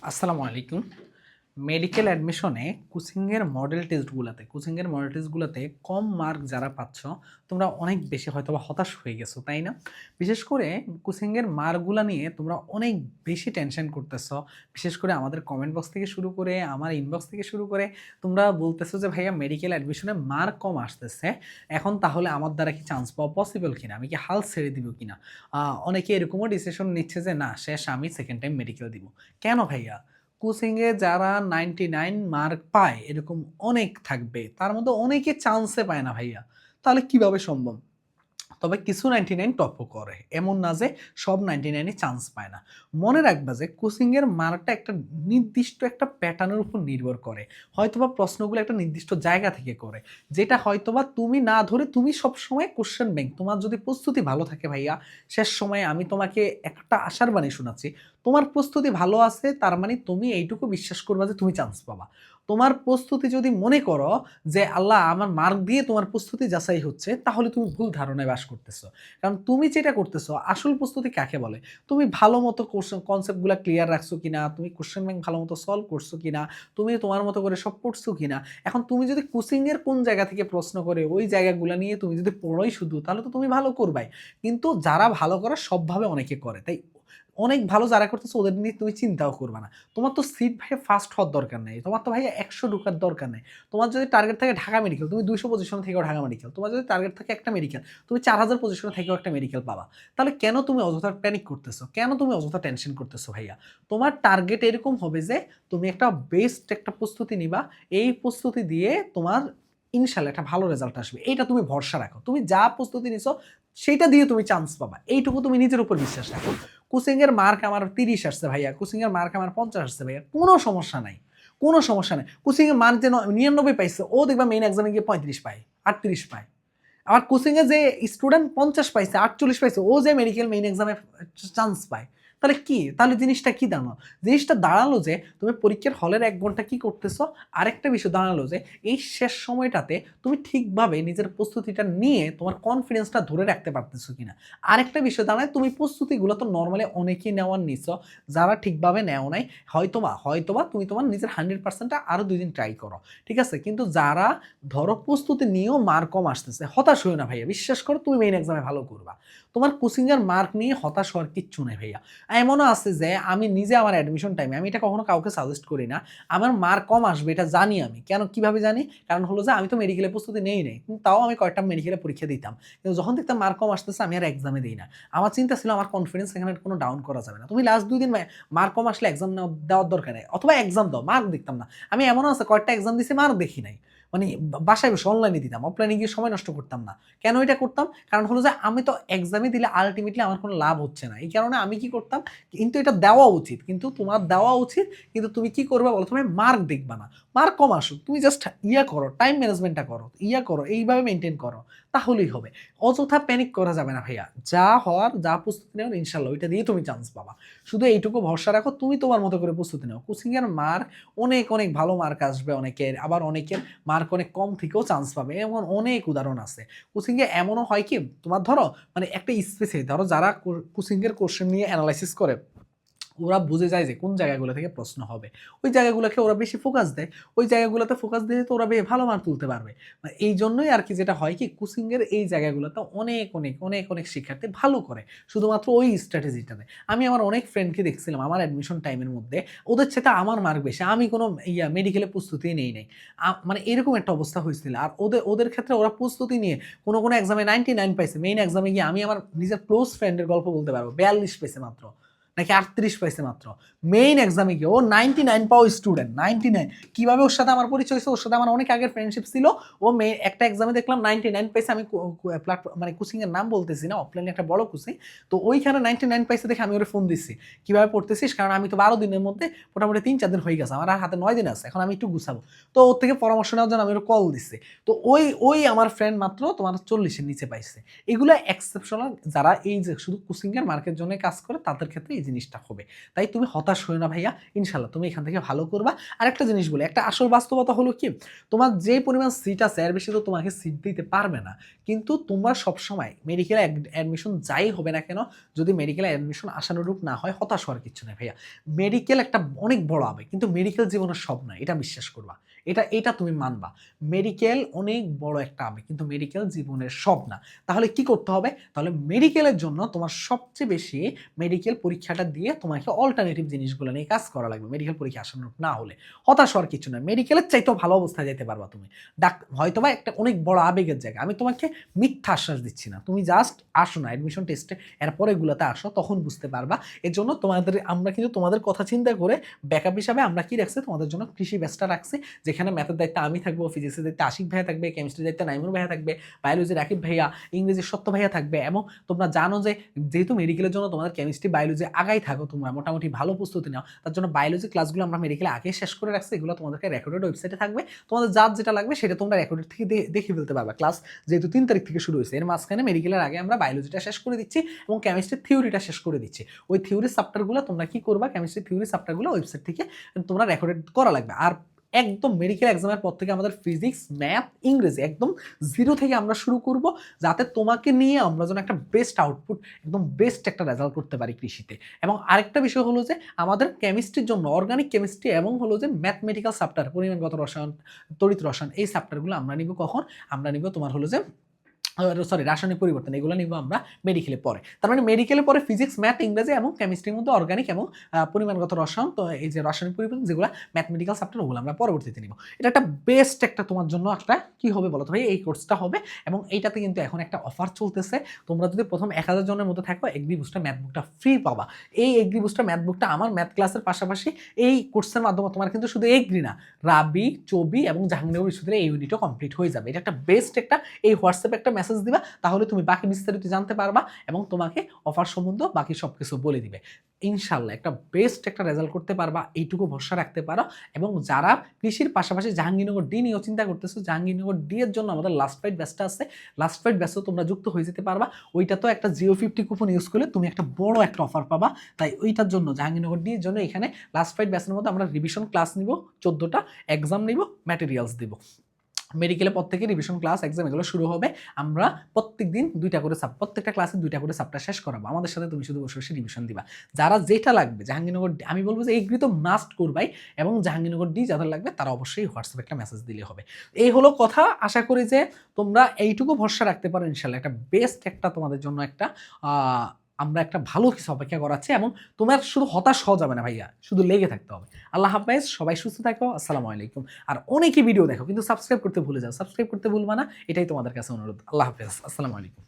আসসালামু আলাইকুম। মেডিকেল অ্যাডমিশনে কোচিংয়ের মডেল টেস্টগুলাতে কম মার্ক যারা পাচ্ছ, তোমরা অনেক বেশি হয়তোবা হতাশ হয়ে গেছো, তাই না? বিশেষ করে কোচিংয়ের মার্কগুলা নিয়ে তোমরা অনেক বেশি টেনশন করতেছ। বিশেষ করে আমাদের কমেন্ট বক্স থেকে শুরু করে, আমার ইনবক্স থেকে শুরু করে তোমরা বলতেছো যে, "ভাইয়া মেডিকেল অ্যাডমিশনে মার্ক কম আসতেছে। এখন তাহলে আমার দ্বারা কি চান্স পাওয়া পসিবল কিনা? আমি কি হাল ছেড়ে দিব কিনা?" অনেকে এরকমও ডিসিশন নিচ্ছে যে, "না, শেষ আমি সেকেন্ড টাইম মেডিকেল দিব।" কেন ভাইয়া? কোচিংয়ে যারা 99 মার্ক পায় এরকম অনেক থাকবে। তার মধ্যে অনেকে চান্সে পায় না ভাইয়া। তাহলে কিভাবে সম্ভব? তবে কিছু 99 টপও করে। এমন না যে সব 99 ই চান্স পায় না। মনে রাখবা যে কোচিং এর মার্কটা একটা নির্দিষ্ট একটা প্যাটার্নের উপর নির্ভর করে। হয়তোবা প্রশ্নগুলো একটা নির্দিষ্ট জায়গা থেকে করে। যেটা হয়তোবা তুমি না ধরে তুমি সবসময় কোয়েশ্চেন ব্যাংক। তোমার যদি প্রস্তুতি ভালো থাকে ভাইয়া, শেষ সময়ে আমি তোমাকে একটা আশার বাণী শোনাচ্ছি। তোমার প্রস্তুতি ভালো আছে তার মানে তুমি এইটুকু বিশ্বাস করবা যে তুমি চান্স পাবা। তোমার প্রস্তুতি যদি মনে করো যে আল্লাহ আমার মার্ক দিয়ে তোমার প্রস্তুতি যাচাই হচ্ছে, তাহলে তুমি ভুল ধারণায় বাস করতেছো। কারণ তুমি যেটা করতেছো, আসল প্রস্তুতি কাকে বলে? তুমি ভালো মতো কনসেপ্ট গুলা ক্লিয়ার রাখছো কিনা, তুমি কোয়েশ্চেন ব্যাংক ভালো মতো সলভ করছো কিনা, তুমি তোমার মতো করে সব পড়ছো কিনা। এখন তুমি যদি কোচিং এর কোন জায়গা থেকে প্রশ্ন করে ওই জায়গাগুলা নিয়ে তুমি যদি পড়োই শুধু, তাহলে তো তুমি ভালো করবাই। কিন্তু যারা ভালো করে সবভাবে অনেকে করে। তাই অনেক ভালো যারা করতেছে ওদের নিয়ে তুমি চিন্তাও করবা না। তোমার তো সিট ভাইয়া ফার্স্ট হওয়ার দরকার নেই। তোমার তো ভাইয়া ১০০ ঢোকার দরকার নেই। তোমার যদি টার্গেট থাকে ঢাকা মেডিকেল, তুমি ২০০ পজিশনে থেকেও ঢাকা মেডিকেল। তোমার যদি টার্গেট থাকে একটা মেডিকেল, তুমি ৪০০০ পজিশনে থেকেও একটা মেডিকেল পাবা। তাহলে কেন তুমি অযথা প্যানিক করতেছো? কেন তুমি অযথা টেনশন করতেছো ভাইয়া? তোমার টার্গেট এরকম হবে যে তুমি একটা বেস্ট একটা প্রস্তুতি নিবা। এই প্রস্তুতি দিয়ে তোমার ইনশাআল্লাহ একটা ভালো রেজাল্ট আসবে। এইটা তুমি ভরসা রাখো। তুমি যা প্রস্তুতি নিছো সেইটা দিয়ে তুমি চান্স পাবা। এইটুকু তুমি নিজের উপর বিশ্বাস রাখো। কোচিং এর মার্ক আমার ৩০ আসছে ভাইয়া, কোচিং এর মার্ক আমার ৫০ আসছে ভাইয়া। কোনো সমস্যা নাই। কোনো সমস্যা নাই। কোচিং এর মার্ক যে ৯৯ পাইছে ও দেখবা মেইন এক্সামে গিয়ে ৩৫ পায়, ৩৮ পায়। আবার কোচিং এ যে স্টুডেন্ট ৫০ পাইছে, ৪৮ পাইছে ও যে মেডিকেল মেইন এক্সামে চান্স পায়। তাহলে কি? তাহলে জিনিসটা কি দাঁড়ালো? জিনিসটা দাঁড়ালো যে তুমি পরীক্ষার হলের ১ ঘন্টা কি করতেছো? আরেকটা বিষয় দাঁড়ালো যে এই শেষ সময়টাতে তুমি ঠিকভাবে নিজের প্রস্তুতিটা নিয়ে তোমার কনফিডেন্সটা ধরে রাখতে পারতেছো কিনা। আরেকটা বিষয় দাঁড়ায় তুমি প্রস্তুতিগুলো তো নরমালি অনেকেই নেওয়ার নিছো। যারা ঠিকভাবে নেও নাই হয়তোবা তুমি তোমার নিজের 100% টা আরো ২ দিন ট্রাই করো। ঠিক আছে? কিন্তু যারা ধরো প্রস্তুতি নিয়েও মার্ক কম আসতেছে, হতাশ হইও না ভাইয়া। বিশ্বাস করো তুমি মেইন এক্সামে ভালো করবা। তোমার কোচিং এর মার্ক নিয়ে হতাশ হওয়ার কিচ্ছু নাই ভাইয়া। এমনও আছে যে আমি নিজে আমার অ্যাডমিশন টাইমে আমি এটা কখনো কাউকে সাজেস্ট করি না। আমার মার্ক কম আসবে এটা জানি আমি। কেন কিভাবে জানি? কারণ হলো যে আমি তো মেডিকেলের প্রস্তুতি নেই নাই। কিন্তু তাও আমি কয়েকটা মেডিকেলের পরীক্ষা দিতাম। কিন্তু যখন দেখতাম মার্ক কম আসতেছে আমি আর এক্সামে দেই না। আমার চিন্তা ছিল আমার কনফিডেন্স এখানে কোনো ডাউন করা যাবে না। তুমি লাস্ট ২ দিন মার্ক কম আসলে এক্সাম দেওয়ার দরকার নাই। অথবা এক্সাম দাও, মার্ক দেখতাম না। আমি এমনও আছে কয়েকটা এক্সাম দিছি মার্ক দেখি নাই। মানে বাসায় বসে অনলাইনে দিতাম। অফলাইনে গিয়ে সময় নষ্ট করতাম না। কেন এটা করতাম? কারণ হলো যে আমি তো এক্সামে দিলে আল্টিমেটলি আমার কোনো লাভ হচ্ছে না। এই কারণে আমি কি করতাম? কিন্তু এটা দেওয়া উচিত। কিন্তু তোমার দেওয়া উচিত। কিন্তু তুমি কি করবা বলো? তুমি মার্ক দেখবা না। মার্ক কম আসুক। তুমি জাস্ট করো, টাইম ম্যানেজমেন্টটা করো। করো, এইভাবে মেইনটেইন করো। তাহলেই হবে। অযথা প্যানিক করা যাবে না ভাইয়া। যা হওয়ার, যা প্রস্তুতি নেওয়ার ইনশাআল্লাহ ওইটা দিয়ে তুমি চান্স পাবা। শুধু এইটুকু ভরসা রাখো, তুমি তোমার মতো করে প্রস্তুতি নাও। কোচিং এর মার্ক অনেক ভালো মার্ক আসবে অনেকের। আবার অনেকের মার্ক অনেক কম থেকেও চান্স পাবে। এমন অনেক উদাহরণ আছে। কোচিং এ এমনও হয় কি তোমার ধরো মানে একটা স্পেসে ধরো যারা কোচিং এর কোয়েশ্চেন নিয়ে এনালাইসিস করে ওরা বুঝে যায় যে কোন জায়গাগুলো থেকে প্রশ্ন হবে। ওই জায়গাগুলোকে ওরা বেশি ফোকাস দেয়। ওই জায়গাগুলোতে ফোকাস দিলে তো ওরা ভালো মার্ক তুলতে পারবে। এইজন্যই আরকি যেটা হয় কি কোচিং এর এই জায়গাগুলোতে অনেক শিক্ষার্থী ভালো করে। শুধুমাত্র ওই স্ট্র্যাটেজিটাতে। আমি আমার অনেক ফ্রেন্ডকে দেখছিলাম আমার অ্যাডমিশন টাইমের মধ্যে ওদের চাইতে আমার মার্ক বেশি। আমি কোনো মেডিকেলে প্রস্তুতিই নেই নাই। মানে এরকম একটা অবস্থা হয়েছিল। আর ওদের ক্ষেত্রে ওরা প্রস্তুতি নিয়ে কোনো এক্সামে 99 পাইছে। মেইন এক্সামে গিয়ে আমি আমার নিজের ক্লোজ ফ্রেন্ডের গল্প বলতে পারবো। ৪২ পাইছে মাত্র। নাকি ৩৮ পাইছে মাত্র। মেইন এক্সামে গিয়ে ও 99 পাওয়া স্টুডেন্ট 99 কিভাবে ওর সাথে আমার পরিচয় হইছে? ওর সাথে আমার অনেক আগের ফ্রেন্ডশিপ ছিল। ও একটা এক্সামে দেখলাম 99 পাইছে। আমি মানে কোচিং এর নাম বলতেছি না, অফলাইনে একটা বড় কোচিং। তো ওইখানে 99 পাইছে দেখে আমি ওরে ফোন দিছি। কিভাবে পড়তেছিস? কারণ আমি তো ১২ দিনের মধ্যে মোটামুটি ৩-৪ দিন হয়ে গেছে। আমার আর হাতে ৯ দিন আছে। এখন আমি একটু গুছাবো। তো ওর থেকে পরামর্শ নেওয়ার জন্য আমি ওরে কল দিছি। তো ওই আমার ফ্রেন্ড মাত্র তোমার ৪০ এর নিচে পাইছে। এগুলা এক্সেপশনাল যারা এই যে শুধু কোচিং এর মার্কের জন্য কাজ করে তাদের ক্ষেত্রে এই জিনিসটা হবে। তাই তুমি হতাশ হও না ভাইয়া, ইনশাল্লাহ তুমি এখান থেকে ভালো করবা। আর একটা জিনিস বলি, একটা আসল বাস্তবতা হলো কি, তোমার যে পরিমাণ সিট আছে এর বেশি তো তোমাকে সিট দিতে পারবে না। কিন্তু তোমরা সবসময় মেডিকেল অ্যাডমিশন যাই হবে না কেন, যদি মেডিকেল অ্যাডমিশন আশানুরূপ না হয়, হতাশ হওয়ার কিছু নেই ভাইয়া। মেডিকেল একটা অনেক বড় আবেগ, কিন্তু মেডিকেল জীবনের সব নয়, এটা বিশ্বাস করবা, এটা তুমি মানবা। মেডিকেল অনেক বড় একটা আবেগ, কিন্তু মেডিকেল জীবনের সব না। তাহলে কি করতে হবে? তাহলে মেডিকেলের জন্য তোমার সবচেয়ে বেশি মেডিকেল পরীক্ষাটা দিয়ে তোমাকে অল্টারনেটিভ জিনিসগুলো নিয়ে কাজ করা লাগবে। মেডিকেল পরীক্ষা আসানোর না হলে হতাশ হওয়ার কিছু না, মেডিকেলের চাইতেও ভালো অবস্থায় যেতে পারবা তুমি। হয়তোবা একটা অনেক বড় আবেগের জায়গা, আমি তোমাকে মিথ্যা আশ্বাস দিচ্ছি না, তুমি জাস্ট আসো না অ্যাডমিশন টেস্টে, এরপরে এগুলোতে আসো, তখন বুঝতে পারবা। এর জন্য আমরা কিন্তু তোমাদের কথা চিন্তা করে ব্যাকআপ হিসাবে আমরা কি রাখছি, তোমাদের জন্য কৃষি ব্যাচটা রাখছি, যেখানে ম্যাথের দায়িত্বে আমি থাকবো, ফিজিক্সের দায়িত্বে আশিক ভাইয়া থাকবে, কেমিস্ট্রির দায়িত্বে নাইমুর ভাইয়া থাকবে, বায়োলজির রাকিব ভাইয়া, ইংরেজির সত্য ভাইয়া থাকবে। এবং তোমরা জানো যে যেহেতু মেডিকেলের জন্য তোমাদের কেমিস্ট্রি বায়োলজি আগাই থাকো, তোমরা মোটামুটি ভালো প্রস্তুতি নাও, তার জন্য বায়োলজি ক্লাসগুলো আমরা মেডিকেলে আগে শেষ করে রাখছি, এগুলো তোমাদেরকে রেকর্ডেড ওয়েবসাইটে থাকবে, তোমাদের যার যেটা লাগবে সেটা তোমরা রেকর্ডেড থেকে দেখে ফেলতে পারবে। ক্লাস যেহেতু 3 তারিখ থেকে শুরু হয়েছে, এর মাঝখানে মেডিকেলের আগে আমরা বায়োলজিটা শেষ করে দিচ্ছি এবং কেমিস্ট্রির থিওরিটা শেষ করে দিচ্ছি। ওই থিওরি চ্যাপ্টারগুলো তোমরা কি করবা, কেমিস্ট্রি থিওরি চ্যাপ্টারগুলো ওয়েবসাইট থেকে তোমরা রেকর্ডেড করা লাগবে। আর একদম মেডিকেল এক্সামের পর থেকে আমাদের ফিজিক্স, ম্যাথ, ইংরেজি একদম জিরো থেকে আমরা শুরু করব, যাতে তোমাকে নিয়ে আমরা যেন একটা বেস্ট আউটপুট, একদম বেস্ট একটা রেজাল্ট করতে পারি কৃষিতে। এবং আরেকটা বিষয় হলো যে আমাদের কেমিস্ট্রির জন্য অর্গানিক কেমিস্ট্রি এবং হলো যে ম্যাথমেটিক্যাল চ্যাপ্টার, পরিমাণগত রসায়ন, তড়িৎ রসায়ন, এই চ্যাপ্টারগুলো আমরা নিব কখন, আমরা নিব তোমার হলো যে রাসায়নিক পরিবর্তন, এগুলো নিব আমরা মেডিকেলে পরে। তার মানে মেডিকেলে পরে ফিজিক্স, ম্যাথ, ইংরেজি এবং কেমিস্ট্রির মধ্যে অর্গানিক এবং পরিমাণগত রসায়ন, তো এই যে রাসায়নিক পরিবর্তন যেগুলো ম্যাথমেটিক্যাল চ্যাপ্টার, ওগুলো আমরা পরবর্তীতে নিব। এটা একটা বেস্ট একটা তোমার জন্য একটা কি হবে বলো তো ভাই, এই কোর্সটা হবে। এবং এইটাতে কিন্তু এখন একটা অফার চলতেছে, তোমরা যদি প্রথম 1000 জনের মধ্যে থাকো, এগ্রি বুস্টার ম্যাথ বুকটা ফ্রি পাবা। এই এগ্রি বুস্টার ম্যাথ বুকটা আমার ম্যাথ ক্লাসের পাশাপাশি এই কোর্সের মাধ্যমে তোমার কিন্তু শুধু এগ্রি না, রাবি, চবি এবং জাহাঙ্গীরনগর বিশ্ববিদ্যালয়ের এই ইউনিটও কমপ্লিট হয়ে যাবে। এটা একটা বেস্ট একটা, এই হোয়াটসঅ্যাপে একটা মেসেজ দিবা, তাহলে তুমি বাকি বিস্তারিত জানতে পারবা এবং তোমাকে অফার সম্বন্ধে বাকি সব কিছু বলে দিবে। ইনশাল্লাহ একটা বেস্ট একটা রেজাল্ট করতে পারবা, এইটুকু ভরসা রাখতে পারো। এবং যারা কৃষির পাশাপাশি জাহাঙ্গীরনগর ডি নিয়েও চিন্তা করতেছো, জাহাঙ্গীরনগর ডি এর জন্য আমাদের লাস্ট ফাইট ব্যাচটা আছে, লাস্ট ফাইট ব্যাচও তোমরা যুক্ত হয়ে যেতে পারবা। ওইটা তো একটা জিও50 কুপন ইউজ করলে তুমি একটা বড় একটা অফার পাবা। তাই ওইটার জন্য জাহাঙ্গীরনগর ডি এর জন্য এখানে লাস্ট ফাইট ব্যাচের মধ্যে আমরা রিভিশন ক্লাস নিব, 14টা এক্সাম নিব, ম্যাটেরিয়ালস দিব। মেডিকেলের পর থেকে রিভিশন ক্লাস, এক্সাম এগুলো শুরু হবে। আমরা প্রত্যেকদিন প্রত্যেকটা ক্লাসে 2টা করে সাবটা শেষ করাবো। আমাদের সাথে তুমি শুধু বসে বসে রিভিশন দিবা। যারা যেটা লাগবে জাহাঙ্গীরনগর, আমি বলবো যে এগ্রি তো মাস্ট করবাই, এবং জাহাঙ্গীরনগর ডি যাদের লাগবে তারা অবশ্যই হোয়াটসঅ্যাপে একটা মেসেজ দিলে হবে। এই হলো কথা। আশা করি যে তোমরা এইটুকু ভরসা রাখতে পারো, ইনশাল্লাহ একটা বেস্ট একটা তোমাদের জন্য একটা আমরা একটা ভালো কিছু অপেক্ষা করাচ্ছি। এবং তোমার শুধু হতাশ হওয়া যাবে না ভাইয়া, শুধু লেগে থাকতে হবে। আল্লাহ হাফেজ, সবাই সুস্থ থাকো, আসসালামু আলাইকুম। আর অনেকেই ভিডিও দেখো কিন্তু সাবস্ক্রাইব করতে ভুলে যাও, সাবস্ক্রাইব করতে ভুলবা না, এটাই তোমাদের কাছে অনুরোধ। আল্লাহ হাফেজ, আসসালামু আলাইকুম।